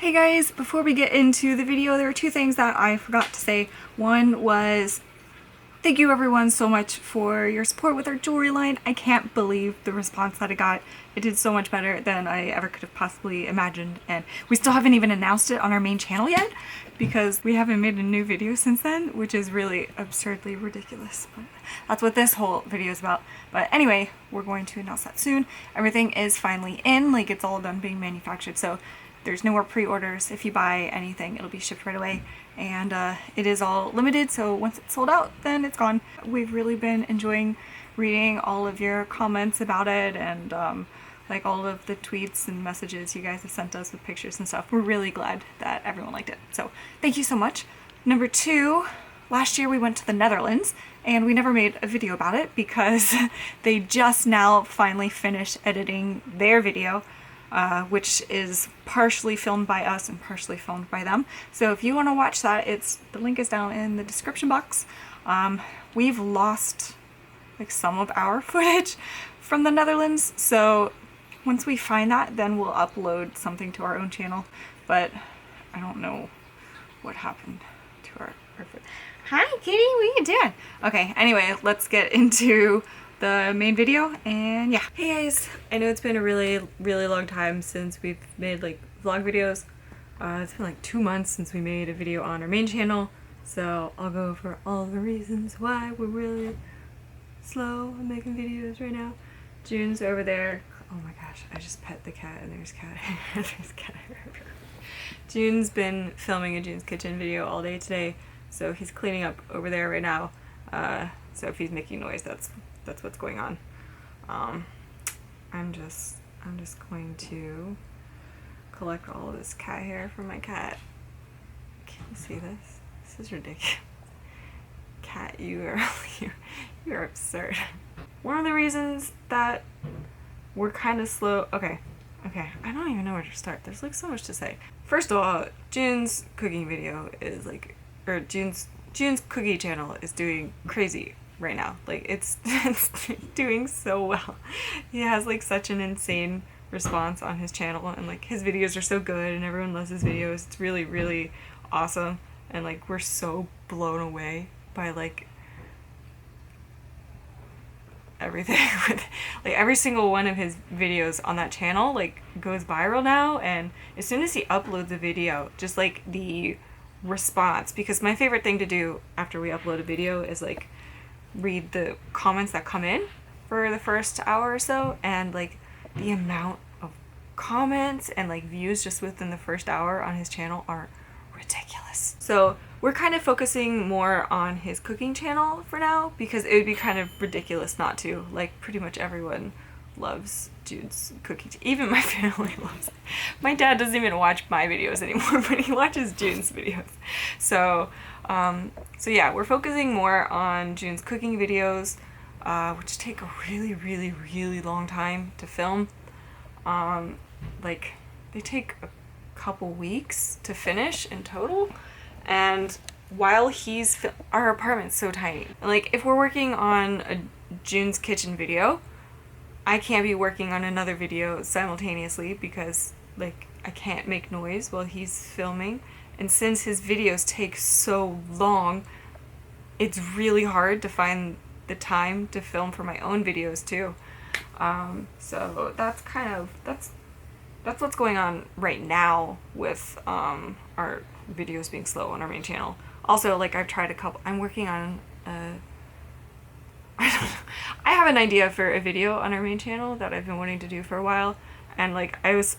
Hey guys, before we get into the video, there are two things that I forgot to say. One was thank you everyone so much for your support with our jewelry line. I can't believe the response that it got. It did so much better than I ever could have possibly imagined, and we still haven't even announced it on our main channel yet because we haven't made a new video since then, which is really absurdly ridiculous. But that's what this whole video is about. But anyway, we're going to announce that soon. Everything is finally in, like it's all done being manufactured, so there's no more pre-orders. If you buy anything, it'll be shipped right away. And it is all limited, so once it's sold out, then it's gone. We've really been enjoying reading all of your comments about it and like all of the tweets and messages you guys have sent us with pictures and stuff. We're really glad that everyone liked it. So thank you so much. Number two, last year we went to the Netherlands and we never made a video about it because they just now finally finished editing their video. Which is partially filmed by us and partially filmed by them. So if you want to watch that, the link is down in the description box. We've lost like some of our footage from the Netherlands, so once we find that, then we'll upload something to our own channel. But I don't know what happened to our footage. Hi Kitty, what are you doing? Okay, anyway, let's get into the main video, and yeah. Hey guys, I know it's been a really long time since we've made like vlog videos. It's been like 2 months since we made a video on our main channel, so I'll go over all the reasons why we're really slow on making videos right now. June's over there. Oh my gosh, I just pet the cat and there's cat there's cat everywhere. June's been filming a June's Kitchen video all day today, so he's cleaning up over there right now. So if he's making noise, that's what's going on. I'm just going to collect all of this cat hair from my Can you see this? This is ridiculous. Cat, you're absurd. One of the reasons that we're kind of slow. Okay, I don't even know where to start. There's like so much to say. First of all, June's cooking video is like, or June's cookie channel is doing crazy right now. Like it's doing so well. He has like such an insane response on his channel, and like his videos are so good and everyone loves his videos. It's really awesome, and like we're so blown away by like everything with like every single one of his videos on that channel like goes viral now, and as soon as he uploads a video, just like the response, because my favorite thing to do after we upload a video is like read the comments that come in for the first hour or so, and like the amount of comments and like views just within the first hour on his channel are ridiculous. So we're kind of focusing more on his cooking channel for now because it would be kind of ridiculous not to. Like pretty much everyone loves June's cooking. Even my family loves it. My dad doesn't even watch my videos anymore, but he watches June's videos. So yeah, we're focusing more on June's cooking videos, which take a really long time to film. Like they take a couple weeks to finish in total, and while our apartment's so tiny, and like if we're working on a June's Kitchen video, I can't be working on another video simultaneously because like I can't make noise while he's filming. And since his videos take so long, it's really hard to find the time to film for my own videos too. So that's that's what's going on right now with our videos being slow on our main channel. Also, like I've tried I'm working on I have an idea for a video on our main channel that I've been wanting to do for a while, and like I was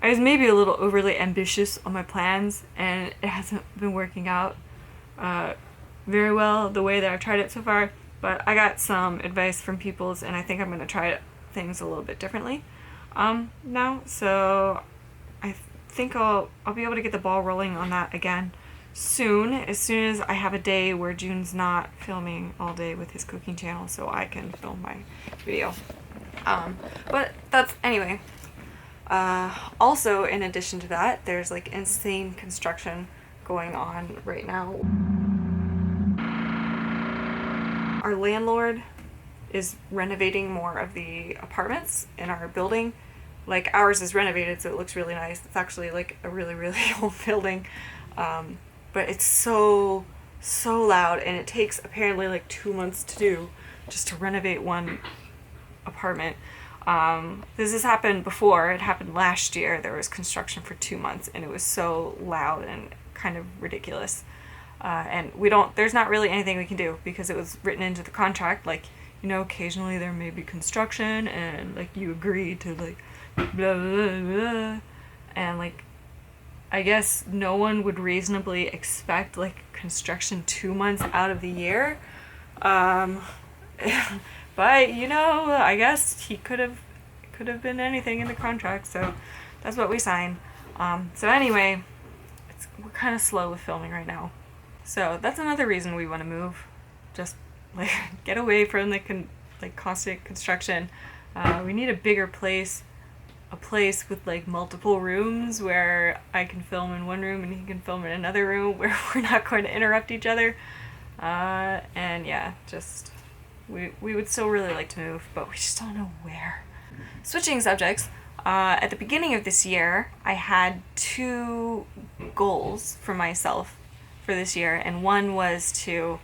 maybe a little overly ambitious on my plans, and it hasn't been working out very well the way that I've tried it so far, but I got some advice from people's, and I think I'm going to try things a little bit differently now, so I think I'll be able to get the ball rolling on that again soon, as soon as I have a day where June's not filming all day with his cooking channel, so I can film my video. But that's, anyway. Also, in addition to that, there's like insane construction going on right now. Our landlord is renovating more of the apartments in our building, Like ours is renovated, so it looks really nice. It's actually like a really, really old building. But it's so loud, and it takes apparently like 2 months to do just to renovate one apartment. This has happened before. It happened last year. There was construction for 2 months, and it was so loud and kind of ridiculous. And there's not really anything we can do because it was written into the contract, like, you know, occasionally there may be construction, and like you agree to like blah blah blah, and like I guess no one would reasonably expect like construction 2 months out of the year. But you know, I guess he could have been anything in the contract, so that's what we signed. So anyway, we're kind of slow with filming right now. So that's another reason we want to move. Just like get away from the constant construction. We need a bigger place, a place with like multiple rooms where I can film in one room and he can film in another room where we're not going to interrupt each other. And yeah, just we would still really like to move, but we just don't know where. Switching subjects, at the beginning of this year, I had 2 goals for myself for this year, and one was to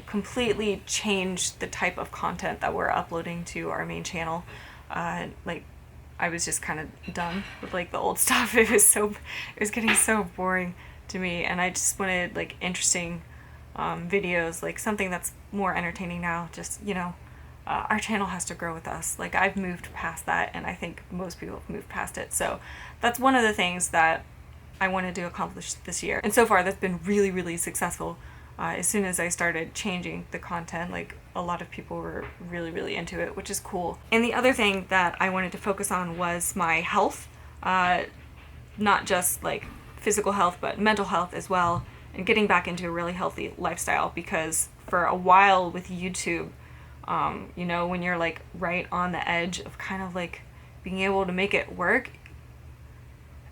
completely change the type of content that we're uploading to our main channel. Like, I was just kind of done with like the old stuff. It was getting so boring to me, and I just wanted like interesting videos, like something that's more entertaining now. Just, you know, our channel has to grow with us. Like, I've moved past that, and I think most people have moved past it. So that's one of the things that I wanted to accomplish this year. And so far that's been really, really successful. As soon as I started changing the content, like a lot of people were really, really into it, which is cool. And the other thing that I wanted to focus on was my health, not just like physical health, but mental health as well, and getting back into a really healthy lifestyle, because for a while with YouTube, you know, when you're like right on the edge of kind of like being able to make it work,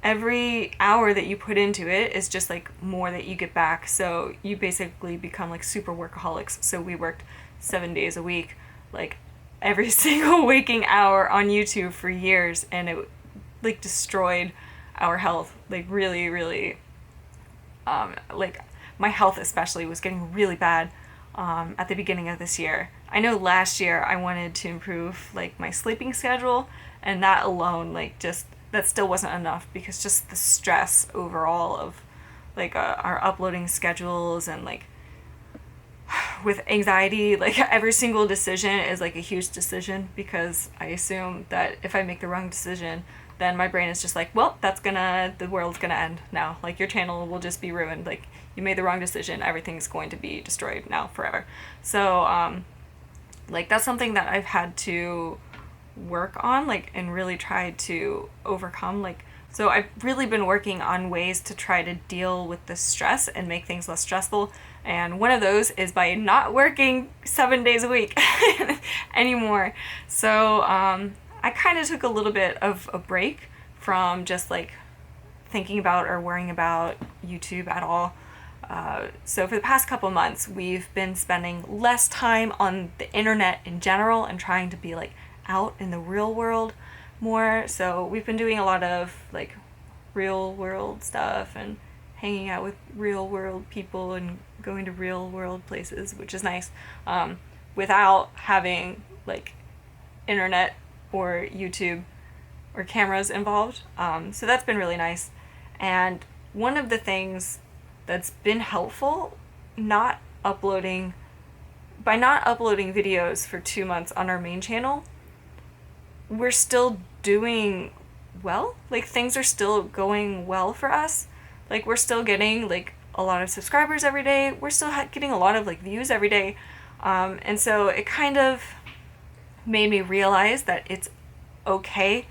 every hour that you put into it is just like more that you get back. So you basically become like super workaholics. So we worked 7 days a week, like every single waking hour on YouTube for years, and it like destroyed our health. Like really, really, like my health especially was getting really bad at the beginning of this year. I know last year I wanted to improve like my sleeping schedule, and that alone, like just that still wasn't enough, because just the stress overall of like our uploading schedules, and like with anxiety, like every single decision is like a huge decision, because I assume that if I make the wrong decision, then my brain is just like, well, the world's gonna end now. Like your channel will just be ruined. Like you made the wrong decision, everything's going to be destroyed now forever. So like that's something that I've had to work on, like, and really try to overcome. Like, so I've really been working on ways to try to deal with the stress and make things less stressful. And one of those is by not working 7 days a week anymore. So I kind of took a little bit of a break from just like thinking about or worrying about YouTube at all. So for the past couple months, we've been spending less time on the internet in general and trying to be like out in the real world more. So we've been doing a lot of like real world stuff and hanging out with real world people and going to real world places, which is nice, without having like internet or YouTube or cameras involved. So that's been really nice. And one of the things that's been helpful, not uploading videos for 2 months on our main channel, we're still doing well. Like things are still going well for us. Like we're still getting like a lot of subscribers every day. We're still getting a lot of like views every day. And so it kind of made me realize that it's okay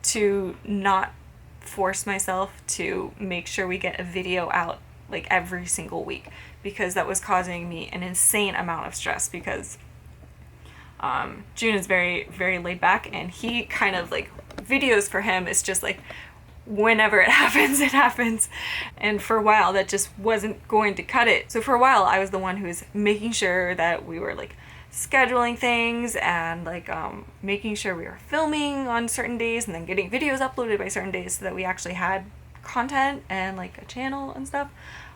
to not force myself to make sure we get a video out like every single week, because that was causing me an insane amount of stress, because June is very, very laid back, and he kind of like videos for him is just like whenever it happens, it happens. And for a while that just wasn't going to cut it. So for a while I was the one who was making sure that we were like scheduling things and like making sure we were filming on certain days and then getting videos uploaded by certain days so that we actually had content and like a channel and stuff.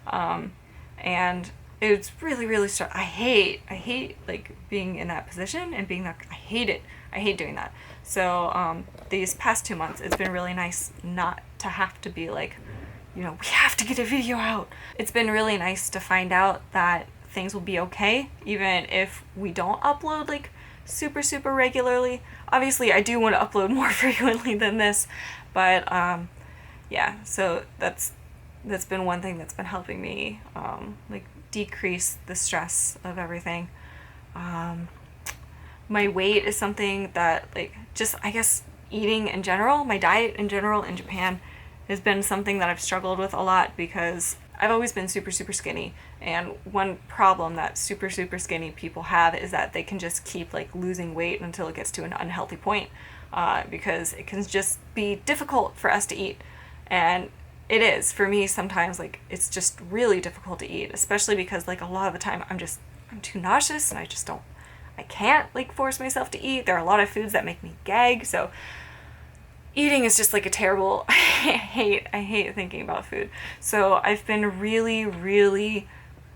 And it's really, really I hate like being in that position and being that, I hate it. I hate doing that. So these past 2 months, it's been really nice not to have to be like, you know, we have to get a video out. It's been really nice to find out that things will be okay, even if we don't upload like super, super regularly. Obviously, I do want to upload more frequently than this, but yeah, so that's been one thing that's been helping me like decrease the stress of everything. My weight is something that like just, I guess, eating in general, my diet in general in Japan has been something that I've struggled with a lot because I've always been super, super skinny. And one problem that super, super skinny people have is that they can just keep like losing weight until it gets to an unhealthy point, because it can just be difficult for us to eat. And it is for me sometimes, like it's just really difficult to eat, especially because like a lot of the time I'm too nauseous and I can't like force myself to eat. There are a lot of foods that make me gag, so eating is just like a terrible, I hate thinking about food. So I've been really, really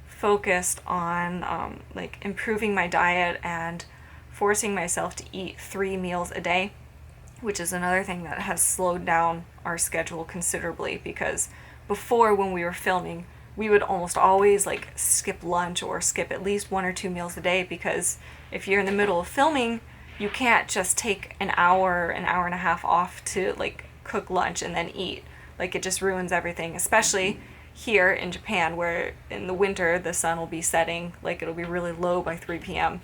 focused on like improving my diet and forcing myself to eat 3 meals a day, which is another thing that has slowed down our schedule considerably, because before, when we were filming, we would almost always like skip lunch or skip at least 1 or 2 meals a day, because if you're in the middle of filming, you can't just take an hour and a half off to like cook lunch and then eat. Like it just ruins everything, especially here in Japan, where in the winter the sun will be setting, like it'll be really low by 3 p.m.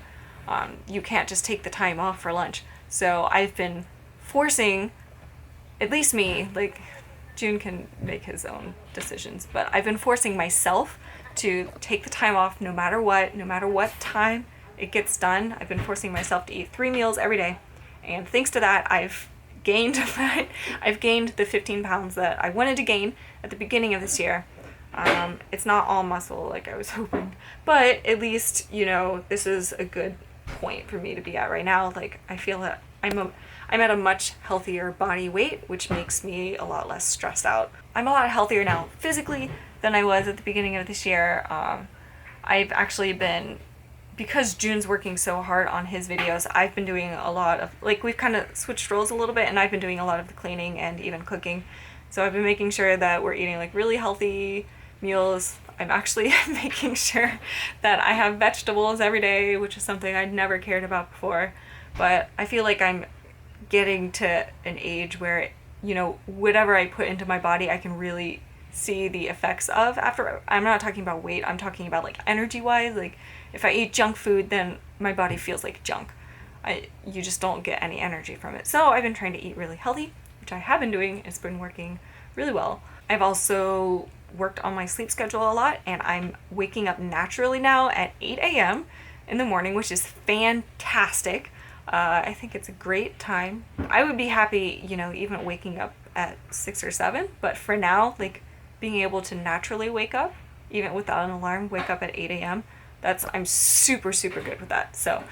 You can't just take the time off for lunch. So I've been forcing, at least me, like Jun can make his own decisions, but I've been forcing myself to take the time off no matter what time it gets done. I've been forcing myself to eat 3 meals every day, and thanks to that, I've gained the 15 pounds that I wanted to gain at the beginning of this year. It's not all muscle like I was hoping, but at least, you know, this is a good point for me to be at right now. Like I feel that I'm at a much healthier body weight, which makes me a lot less stressed out. I'm a lot healthier now physically than I was at the beginning of this year. I've actually been, because Jun's working so hard on his videos, I've been doing a lot of, like, we've kind of switched roles a little bit, and I've been doing a lot of the cleaning and even cooking. So I've been making sure that we're eating like really healthy meals. I'm actually making sure that I have vegetables every day, which is something I'd never cared about before. But I feel like I'm getting to an age where, you know, whatever I put into my body, I can really see the effects of after. I'm not talking about weight, I'm talking about like energy wise. Like if I eat junk food, then my body feels like junk. You just don't get any energy from it. So I've been trying to eat really healthy, which I have been doing. It's been working really well. I've also worked on my sleep schedule a lot, and I'm waking up naturally now at 8 a.m. in the morning, which is fantastic. I think it's a great time. I would be happy, you know, even waking up at 6 or 7, but for now, like being able to naturally wake up, even without an alarm, wake up at 8 a.m., I'm super, super good with that. So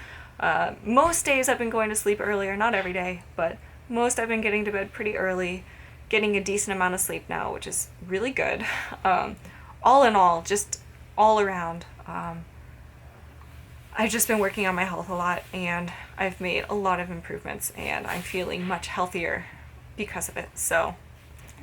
most days I've been going to sleep earlier, not every day, but most I've been getting to bed pretty early, getting a decent amount of sleep now, which is really good. All in all, just all around, I've just been working on my health a lot, and I've made a lot of improvements, and I'm feeling much healthier because of it. So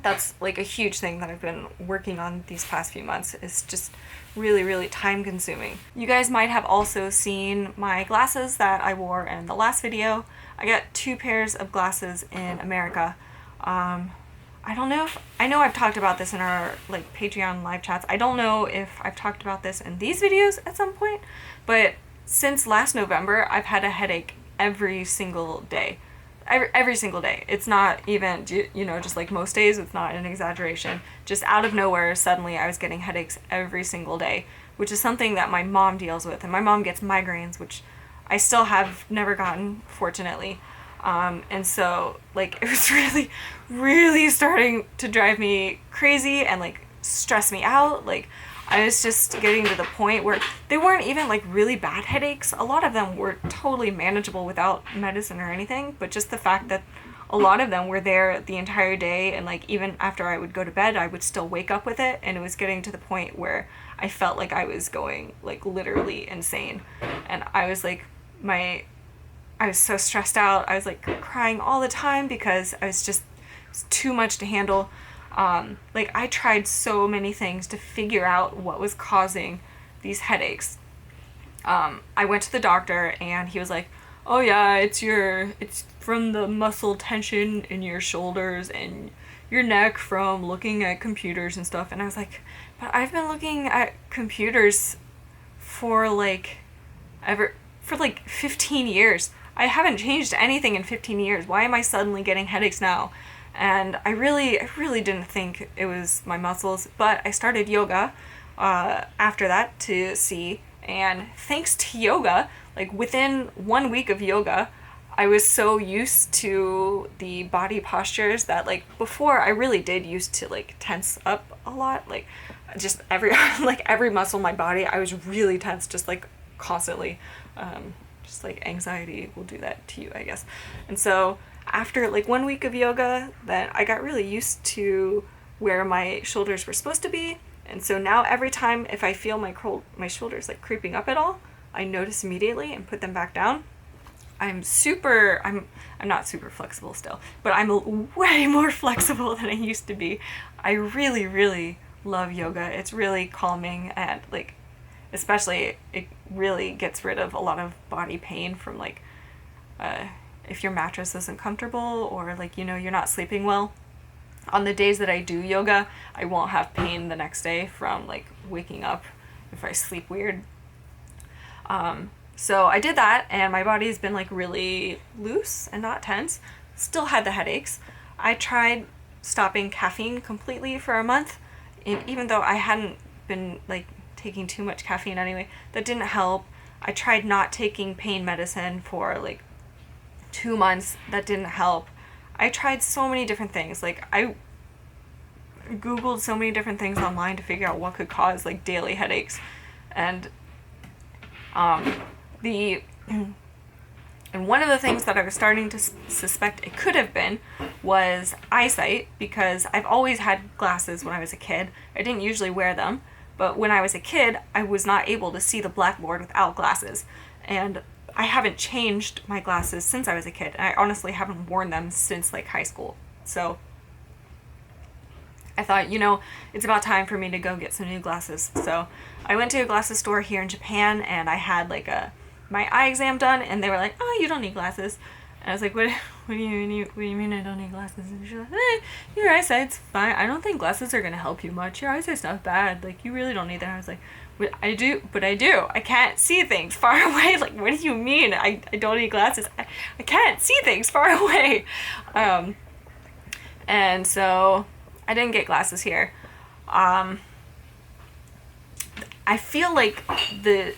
that's like a huge thing that I've been working on these past few months. Is just really, really time consuming. You guys might have also seen my glasses that I wore in the last video. I got 2 pairs of glasses in America. I don't know I know I've talked about this in our like Patreon live chats. I don't know if I've talked about this in these videos at some point, but since last November, I've had a headache every single day. Every single day. It's not even, you know, just like most days, it's not an exaggeration. Just out of nowhere, suddenly I was getting headaches every single day, which is something that my mom deals with. And my mom gets migraines, which I still have never gotten, fortunately. And so, like, it was really, really starting to drive me crazy and, like, stress me out. Like, I was just getting to the point where they weren't even like really bad headaches. A lot of them were totally manageable without medicine or anything, but just the fact that a lot of them were there the entire day, and like even after I would go to bed, I would still wake up with it, and it was getting to the point where I felt like I was going like literally insane. And I was like, I was so stressed out. I was like crying all the time because I was just, it was too much to handle. Like I tried so many things to figure out what was causing these headaches. I went to the doctor and he was like, oh yeah, it's from the muscle tension in your shoulders and your neck from looking at computers and stuff. And I was like, but I've been looking at computers for like 15 years. I haven't changed anything in 15 years. Why am I suddenly getting headaches now? And I really didn't think it was my muscles, but I started yoga after that to see, and thanks to yoga, like within 1 week of yoga, I was so used to the body postures that like before I really did used to like tense up a lot, like just every muscle in my body, I was really tense, just like constantly. Just like anxiety will do that to you, I guess. And so after like 1 week of yoga, then I got really used to where my shoulders were supposed to be. And so now every time if I feel my shoulders like creeping up at all, I notice immediately and put them back down. I'm not super flexible still, but I'm way more flexible than I used to be. I really, really love yoga. It's really calming, and like especially it really gets rid of a lot of body pain from like if your mattress isn't comfortable or like you're not sleeping well. On the days that I do yoga, I won't have pain the next day from like waking up if I sleep weird. So I did that, and my body's been like really loose and not tense. Still had the headaches. I tried stopping caffeine completely for a month, and even though I hadn't been like taking too much caffeine anyway, that didn't help. I tried not taking pain medicine for like 2 months. That didn't help. I tried so many different things. Like I Googled so many different things online to figure out what could cause like daily headaches. And and one of the things that I was starting to suspect it could have been was eyesight, because I've always had glasses when I was a kid. I didn't usually wear them, but when I was a kid, I was not able to see the blackboard without glasses. And I haven't changed my glasses since I was a kid. I honestly haven't worn them since like high school. So I thought, it's about time for me to go get some new glasses. So I went to a glasses store here in Japan, and I had like my eye exam done, and they were like, oh, you don't need glasses. And I was like, what do you mean I don't need glasses? And she's like, your eyesight's fine. I don't think glasses are going to help you much. Your eyesight's not bad. Like, you really don't need that. And I was like, but I do. I can't see things far away. Like, what do you mean? I don't need glasses. I can't see things far away. And so I didn't get glasses here. I feel like the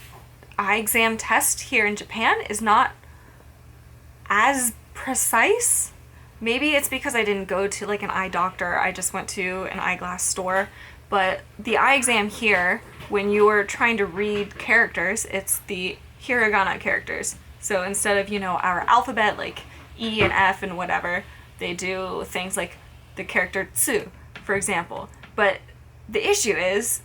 eye exam test here in Japan is not as precise. Maybe it's because I didn't go to like an eye doctor. I just went to an eyeglass store. But the eye exam here, when you are trying to read characters, it's the hiragana characters. So instead of, our alphabet, like E and F and whatever, they do things like the character tsu, for example. But the issue is,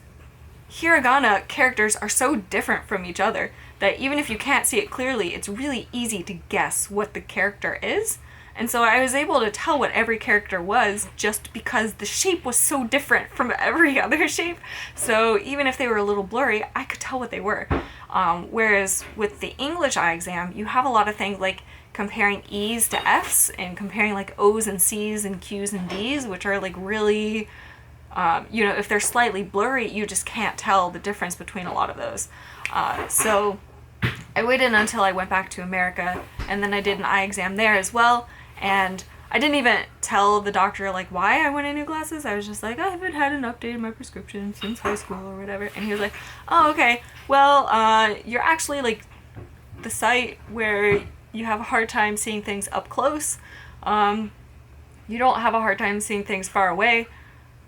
hiragana characters are so different from each other that even if you can't see it clearly, it's really easy to guess what the character is. And so I was able to tell what every character was just because the shape was so different from every other shape. So even if they were a little blurry, I could tell what they were. Whereas with the English eye exam, you have a lot of things like comparing E's to F's and comparing like O's and C's and Q's and D's, which are like really, if they're slightly blurry, you just can't tell the difference between a lot of those. So I waited until I went back to America, and then I did an eye exam there as well. And I didn't even tell the doctor like why I wanted new glasses. I was just like, I haven't had an update in my prescription since high school or whatever. And he was like, oh, okay. Well, you're actually like the site where you have a hard time seeing things up close. You don't have a hard time seeing things far away.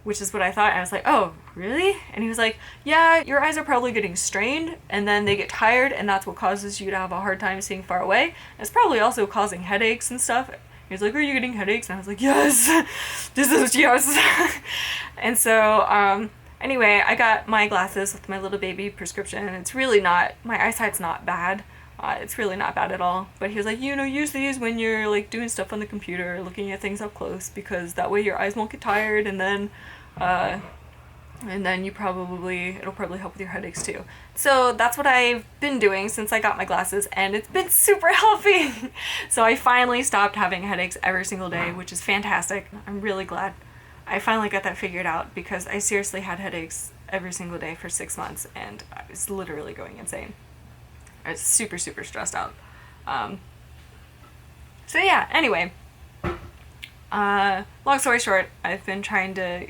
which is what I thought. And I was like, oh, really? And he was like, yeah, your eyes are probably getting strained and then they get tired and that's what causes you to have a hard time seeing far away. And it's probably also causing headaches and stuff. He was like, are you getting headaches? And I was like, yes, this is yes. And so, anyway, I got my glasses with my little baby prescription, and it's really not, my eyesight's not bad. It's really not bad at all. But he was like, you know, use these when you're like doing stuff on the computer, looking at things up close, because that way your eyes won't get tired, and then you it'll probably help with your headaches too. So that's what I've been doing since I got my glasses, and it's been super helping. So I finally stopped having headaches every single day, which is fantastic. I'm really glad I finally got that figured out, because I seriously had headaches every single day for 6 months, and I was literally going insane. I was super, super stressed out. So yeah, anyway. Long story short, I've been trying to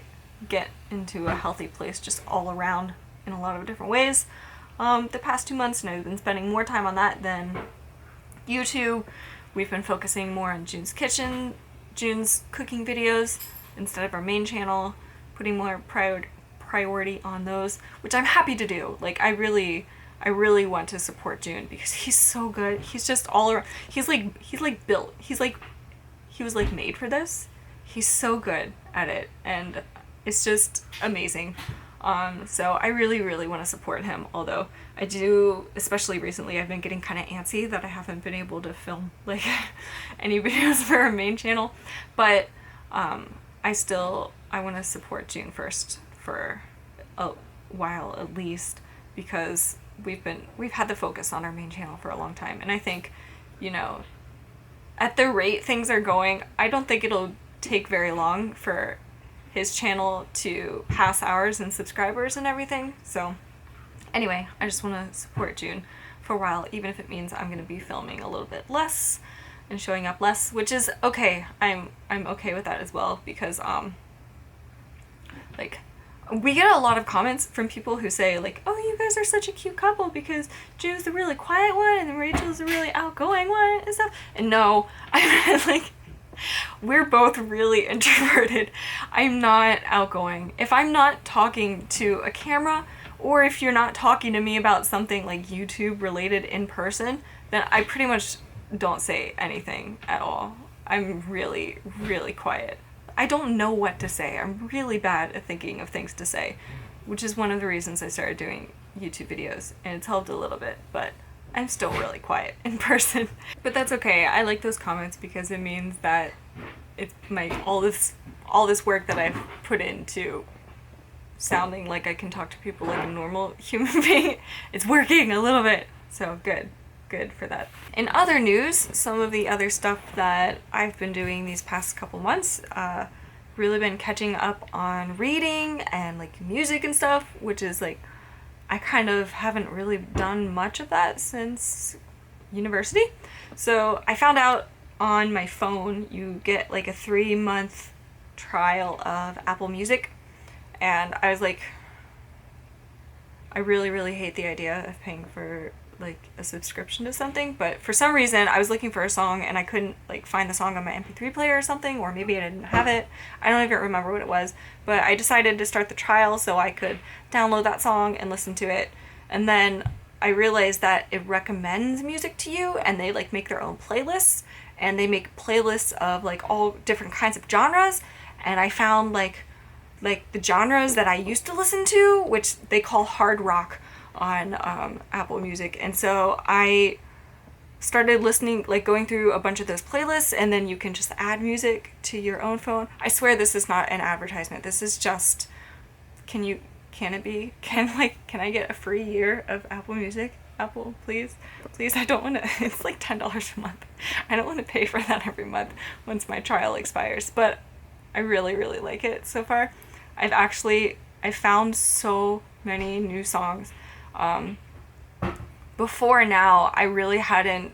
get into a healthy place just all around in a lot of different ways the past 2 months, and I've been spending more time on that than YouTube. We've been focusing more on June's kitchen, June's cooking videos instead of our main channel, putting more priority on those, which I'm happy to do. Like, I really want to support June because he's so good. He's just all around. He's like built. He was like made for this. He's so good at it, and it's just amazing. So I really want to support him, although I do, especially recently, I've been getting kind of antsy that I haven't been able to film like any videos for our main channel, but I want to support June first for a while at least, because we've had the focus on our main channel for a long time, and I think, you know, at the rate things are going, I don't think it'll take very long for his channel to pass ours in subscribers and everything. So anyway, I just want to support June for a while, even if it means I'm going to be filming a little bit less and showing up less, which is okay. I'm okay with that as well, because like, we get a lot of comments from people who say like, oh, you guys are such a cute couple because June's the really quiet one and then Rachel's the really outgoing one and stuff. And no, I'm like, we're both really introverted. I'm not outgoing. If I'm not talking to a camera, or if you're not talking to me about something like YouTube related in person, then I pretty much don't say anything at all. I'm really quiet. I don't know what to say. I'm really bad at thinking of things to say, which is one of the reasons I started doing YouTube videos, and it's helped a little bit, but I'm still really quiet in person. But that's okay. I like those comments because it means that it's all this work that I've put into sounding like I can talk to people like a normal human being, it's working a little bit. So good for that. In other news, some of the other stuff that I've been doing these past couple months, really been catching up on reading and like music and stuff, which is like, I kind of haven't really done much of that since university. So I found out on my phone you get like a 3-month trial of Apple Music, and I was like, I really hate the idea of paying for like a subscription to something, but for some reason I was looking for a song and I couldn't like find the song on my MP3 player or something, or maybe I didn't have it. I don't even remember what it was, but I decided to start the trial so I could download that song and listen to it. And then I realized that it recommends music to you, and they like make their own playlists, and they make playlists of like all different kinds of genres, and I found like the genres that I used to listen to, which they call hard rock on Apple Music. And so I started listening, like going through a bunch of those playlists, and then you can just add music to your own phone. I swear this is not an advertisement. This is just, can I get a free year of Apple Music? Apple, please, I don't want to, it's like $10 a month. I don't want to pay for that every month once my trial expires, but I really like it so far. I found so many new songs. Before now, I really hadn't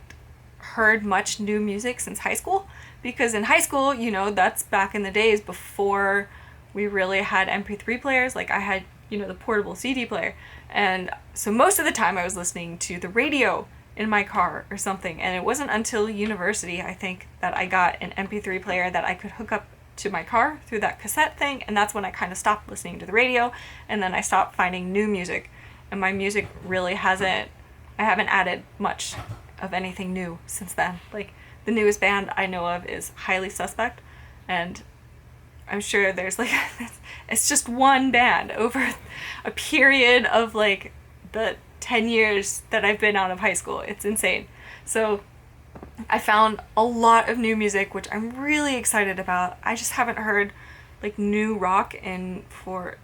heard much new music since high school, because in high school, you know, that's back in the days before we really had MP3 players. Like I had, you know, the portable CD player, and so most of the time I was listening to the radio in my car or something, and it wasn't until university, I think, that I got an MP3 player that I could hook up to my car through that cassette thing, and that's when I kind of stopped listening to the radio, and then I stopped finding new music, and my music really hasn't, I haven't added much of anything new since then. Like, the newest band I know of is Highly Suspect, and I'm sure there's like, it's just one band over a period of like the 10 years that I've been out of high school. It's insane. So I found a lot of new music, which I'm really excited about. I just haven't heard like new rock for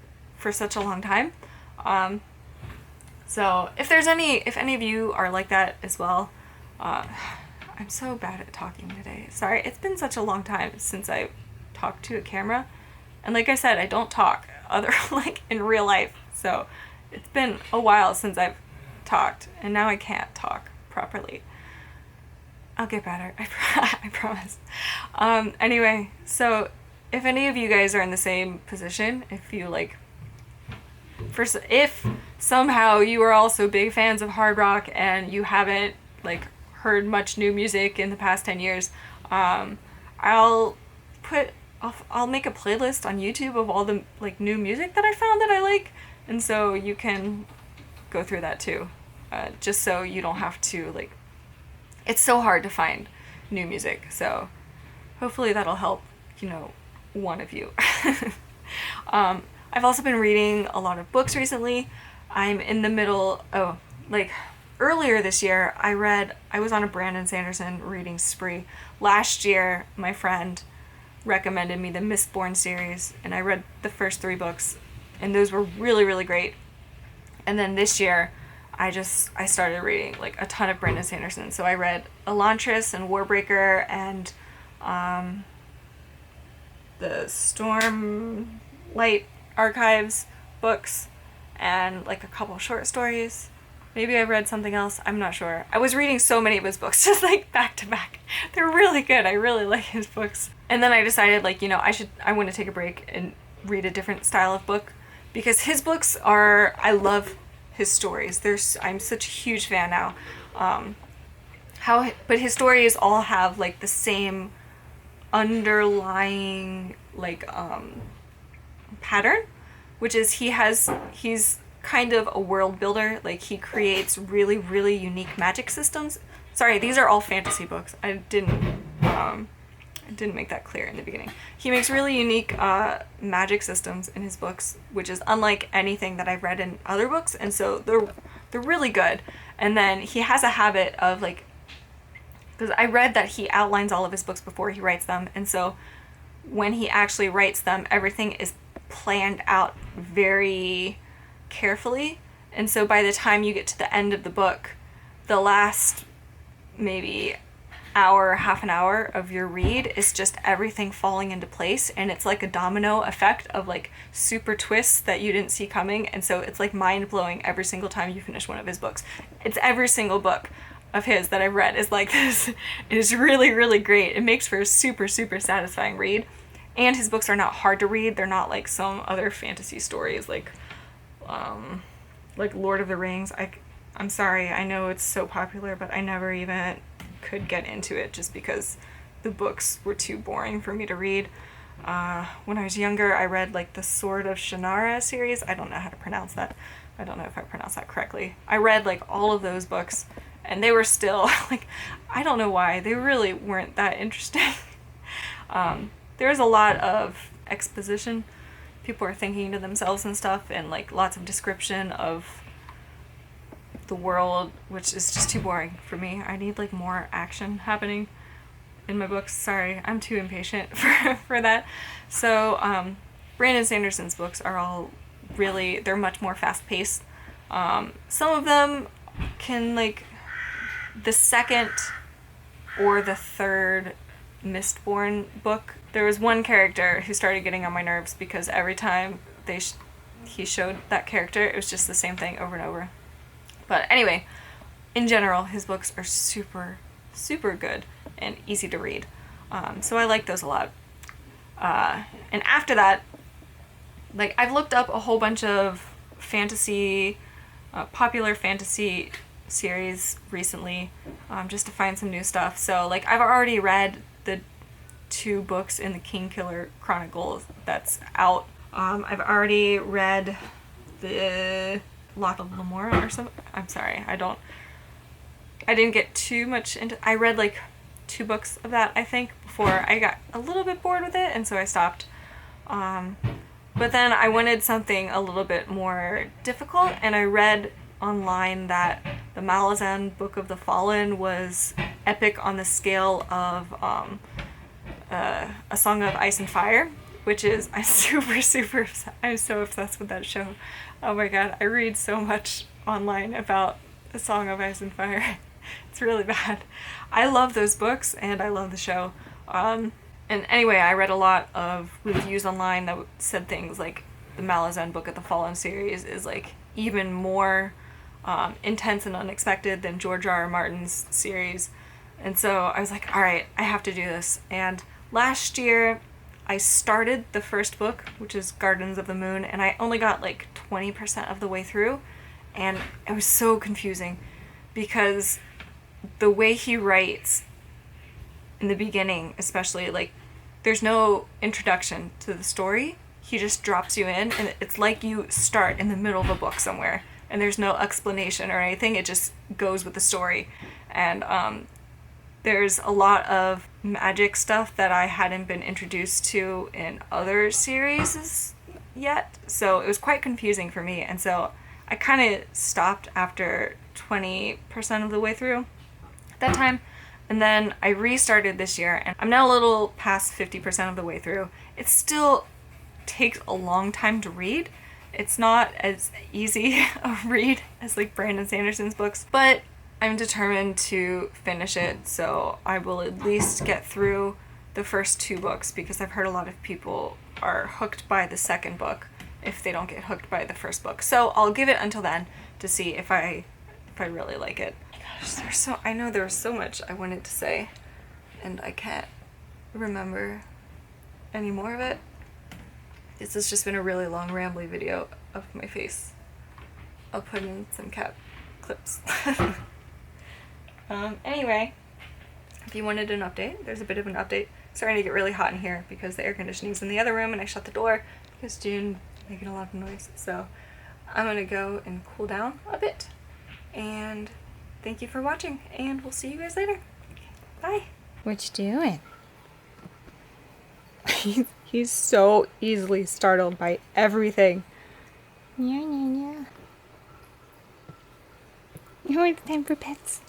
such a long time. So if any of you are like that as well, I'm so bad at talking today. Sorry, it's been such a long time since I talked to a camera, and like I said, I don't talk like in real life. So it's been a while since I've talked, and now I can't talk properly. I'll get better. I promise. Anyway, so if any of you guys are in the same position, if you like, if somehow you are also big fans of hard rock and you haven't like heard much new music in the past 10 years, I'll make a playlist on YouTube of all the like new music that I found that I like, and so you can go through that too, just so you don't have to like, it's so hard to find new music, so hopefully that'll help, one of you. I've also been reading a lot of books recently. I'm in the middle, earlier this year, I was on a Brandon Sanderson reading spree. Last year, my friend recommended me the Mistborn series, and I read the first 3 books, and those were really, really great. And then this year, I started reading like a ton of Brandon Sanderson. So I read Elantris and Warbreaker and the Stormlight Archives books and like a couple short stories. Maybe I read something else. I'm not sure. I was reading so many of his books just like back to back. They're really good. I really like his books. And then I decided I want to take a break and read a different style of book, because his books I love his stories. I'm such a huge fan now. But his stories all have like the same underlying like pattern, which is he's kind of a world builder. Like, he creates really, really unique magic systems. Sorry, these are all fantasy books. I didn't make that clear in the beginning. He makes really unique magic systems in his books, which is unlike anything that I've read in other books, and so they're really good. And then he has a habit of like, because I read that he outlines all of his books before he writes them, and so when he actually writes them, everything is planned out very carefully, and so by the time you get to the end of the book, the last maybe hour, half an hour of your read is just everything falling into place, and it's like a domino effect of like super twists that you didn't see coming, and so it's like mind-blowing every single time you finish one of his books. It's every single book of his that I've read is like this. It is really, really great. It makes for a super, super satisfying read, and his books are not hard to read. They're not like some other fantasy stories like Lord of the Rings. I'm sorry, I know it's so popular, but I never even could get into it just because the books were too boring for me to read. When I was younger, I read like the Sword of Shannara series. I don't know how to pronounce that. I don't know if I pronounced that correctly. I read like all of those books, and they were still like, I don't know why, they really weren't that interesting. There's a lot of exposition. People are thinking to themselves and stuff, and like lots of description of the world, which is just too boring for me. I need like more action happening in my books. Sorry, I'm too impatient for that. So Brandon Sanderson's books are all really, they're much more fast-paced. Some of them can, like, the second or the third Mistborn book, there was one character who started getting on my nerves because every time he showed that character, it was just the same thing over and over. But anyway, in general, his books are super, super good and easy to read. So I like those a lot. And after that, like, I've looked up a whole bunch of fantasy, popular fantasy series recently, just to find some new stuff. So, like, I've already read 2 books in the Kingkiller Chronicles that's out. I've already read the Lock of Lamora or something. I'm sorry, I didn't get too much into. I read like 2 books of that, I think, before I got a little bit bored with it, and so I stopped. But then I wanted something a little bit more difficult, and I read online that the Malazan Book of the Fallen was epic on the scale of A Song of Ice and Fire, which is, I'm so obsessed with that show. Oh my god, I read so much online about A Song of Ice and Fire. It's really bad. I love those books and I love the show. And anyway, I read a lot of reviews online that said things like the Malazan Book of the Fallen series is like even more intense and unexpected than George R. R. Martin's series. And so I was like, all right, I have to do this. And last year I started the first book, which is Gardens of the Moon, and I only got like 20% of the way through. And it was so confusing because the way he writes in the beginning, especially, like, there's no introduction to the story. He just drops you in, and it's like you start in the middle of a book somewhere, and there's no explanation or anything. It just goes with the story. And there's a lot of magic stuff that I hadn't been introduced to in other series yet, so it was quite confusing for me. And so I kind of stopped after 20% of the way through that time. And then I restarted this year, and I'm now a little past 50% of the way through. It still takes a long time to read. It's not as easy a read as like Brandon Sanderson's books, but I'm determined to finish it, so I will at least get through the first 2 books, because I've heard a lot of people are hooked by the second book if they don't get hooked by the first book. So I'll give it until then to see if I really like it. Gosh, I know there was so much I wanted to say, and I can't remember any more of it. This has just been a really long, rambly video of my face. I'll put in some cat clips. Anyway, if you wanted an update, there's a bit of an update. It's starting to get really hot in here because the air conditioning's in the other room and I shut the door because June making a lot of noise. So I'm gonna go and cool down a bit. And thank you for watching, and we'll see you guys later. Bye. What you doing? He's so easily startled by everything. Yeah, yeah, yeah. Now it's time for pets.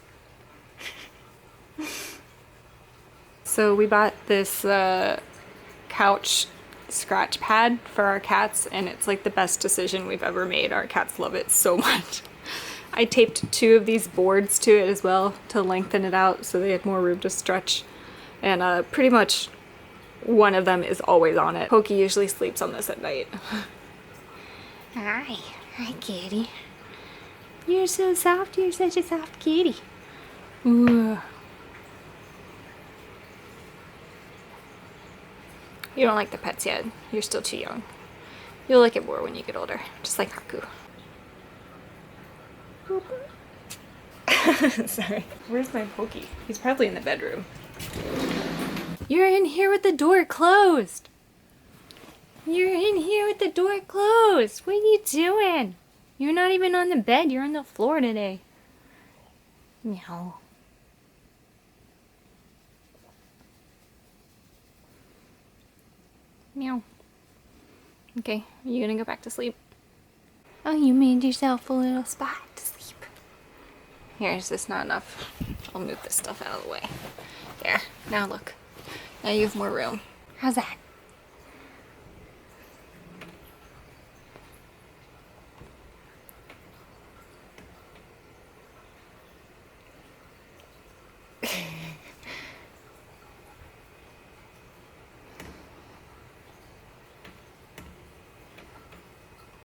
So we bought this couch scratch pad for our cats, and it's like the best decision we've ever made. Our cats love it so much. I taped 2 of these boards to it as well to lengthen it out so they had more room to stretch. And pretty much one of them is always on it. Pokey usually sleeps on this at night. Hi. Hi, kitty. You're so soft. You're such a soft kitty. Ooh. You don't like the pets yet. You're still too young. You'll like it more when you get older, just like Haku. Sorry. Where's my Pokey? He's probably in the bedroom. You're in here with the door closed. You're in here with the door closed. What are you doing? You're not even on the bed. You're on the floor today. Meow. Meow. Okay, are you gonna go back to sleep? Oh, you made yourself a little spot to sleep. Here, is this not enough? I'll move this stuff out of the way. There, now look. Now you have more room. How's that?